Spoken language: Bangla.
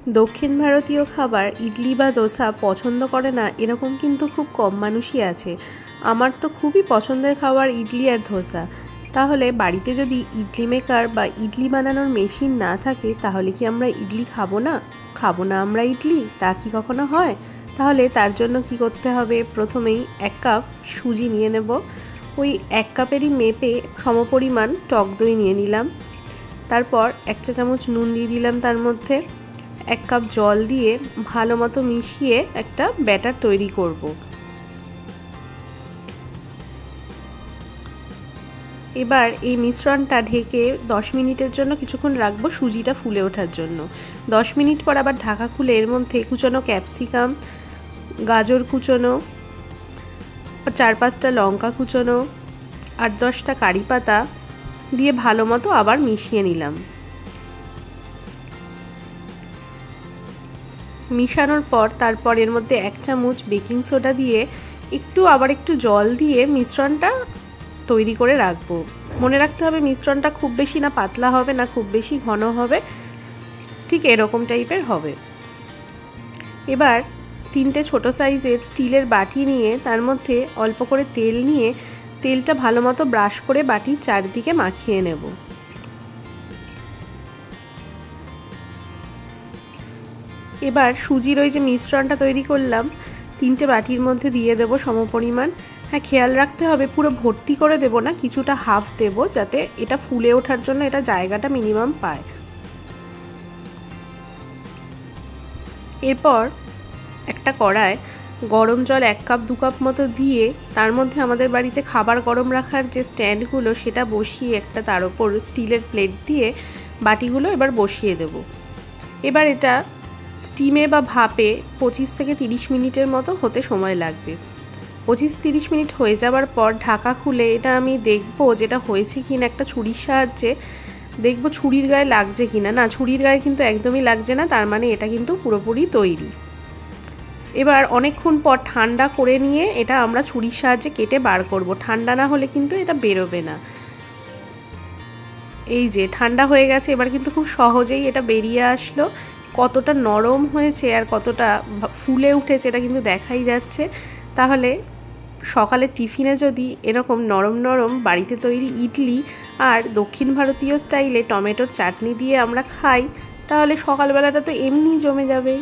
দক্ষিণ ভারতীয় খাবার ইডলি বা দোসা পছন্দ করে না এরকম কিন্তু খুব কম মানুষই আছে। আমার তো খুবই পছন্দের খাবার ইডলি আর ধোসা। তাহলে বাড়িতে যদি ইডলি মেকার বা ইডলি বানানোর মেশিন না থাকে তাহলে কি আমরা ইডলি খাবো না আমরা ইডলি? তা কি কখনো হয়? তাহলে তার জন্য কি করতে হবে, প্রথমেই 1 কাপ সুজি নিয়ে নেব। ওই 1 কাপেরই মেপে সমপরিমাণ টক দই নিয়ে নিলাম। তারপর 1 চা চামচ নুন দিয়ে দিলাম, তার মধ্যে 1 কাপ জল দিয়ে ভালো মতো মিশিয়ে একটা ব্যাটার তৈরি করব। এবার এই মিশ্রণটা ঢেকে 10 মিনিটের জন্য কিছুক্ষণ রাখবো সুজিটা ফুলে ওঠার জন্য। 10 মিনিট পর আবার ঢাকা খুলে এর মধ্যে কুচনো ক্যাপসিকাম, গাজর কুচনো, 4-5টা লঙ্কা কুচনো, 8-10টা কারি পাতা দিয়ে ভালো মতো আবার মিশিয়ে নিলাম। মিশানোর পর তারপর এর মধ্যে 1 চামচ বেকিং সোডা দিয়ে আবার একটু জল দিয়ে মিশ্রণটা তৈরি করে রাখবো। মনে রাখতে হবে মিশ্রণটা খুব বেশি না পাতলা হবে না খুব বেশি ঘন হবে, ঠিক এরকম টাইপের হবে। এবার 3টে ছোট সাইজের স্টিলের বাটি নিয়ে তার মধ্যে অল্প করে তেল নিয়ে তেলটা ভালো মতো ব্রাশ করে বাটির চারদিকে মাখিয়ে নেব। এবার সুজির ওই যে মিশ্রণটা তৈরি করলাম 3টে বাটির মধ্যে দিয়ে দেব সমপরিমাণ। হ্যাঁ, খেয়াল রাখতে হবে পুরো ভর্তি করে দেব না, কিছুটা হাফ দেব যাতে এটা ফুলে ওঠার জন্য এটা জায়গাটা মিনিমাম পায়। এরপর একটা কড়ায় গরম জল 1 কাপ 2 কাপ মতো দিয়ে তার মধ্যে আমাদের বাড়িতে খাবার গরম রাখার যে স্ট্যান্ডগুলো সেটা বসিয়ে একটা তার উপর স্টিলের প্লেট দিয়ে বাটিগুলো এবার বসিয়ে দেব। এবার এটা স্টিমে বা ভাপে 25 থেকে 30 মিনিটের মতো হতে সময় লাগবে। 25-30 মিনিট হয়ে যাওয়ার পর ঢাকা খুলে এটা আমি দেখব যেটা হয়েছে কিনা, একটা ছুরির সাহায্যে দেখব ছুরির গায়ে লাগছে কিনা। না, ছুরির গায়ে কিন্তু একদমই লাগছে না, তার মানে এটা কিন্তু পুরোপুরি তৈরি। এবার অনেকক্ষণ পর ঠান্ডা করে নিয়ে এটা আমরা ছুরির সাহায্যে কেটে বার করব। ঠান্ডা না হলে কিন্তু এটা বেরোবে না। এই যে ঠান্ডা হয়ে গেছে, এবার কিন্তু খুব সহজেই এটা বেরিয়ে আসলো। কতটা নরম হয়েছে আর কতটা ফুলে উঠেছে এটা কিন্তু দেখাই যাচ্ছে। তাহলে সকালে টিফিনে যদি এরকম নরম নরম বাড়িতে তৈরি ইডলি আর দক্ষিণ ভারতীয় স্টাইলে টমেটোর চাটনি দিয়ে আমরা খাই তাহলে সকালবেলাটা তো এমনি জমে যাবে।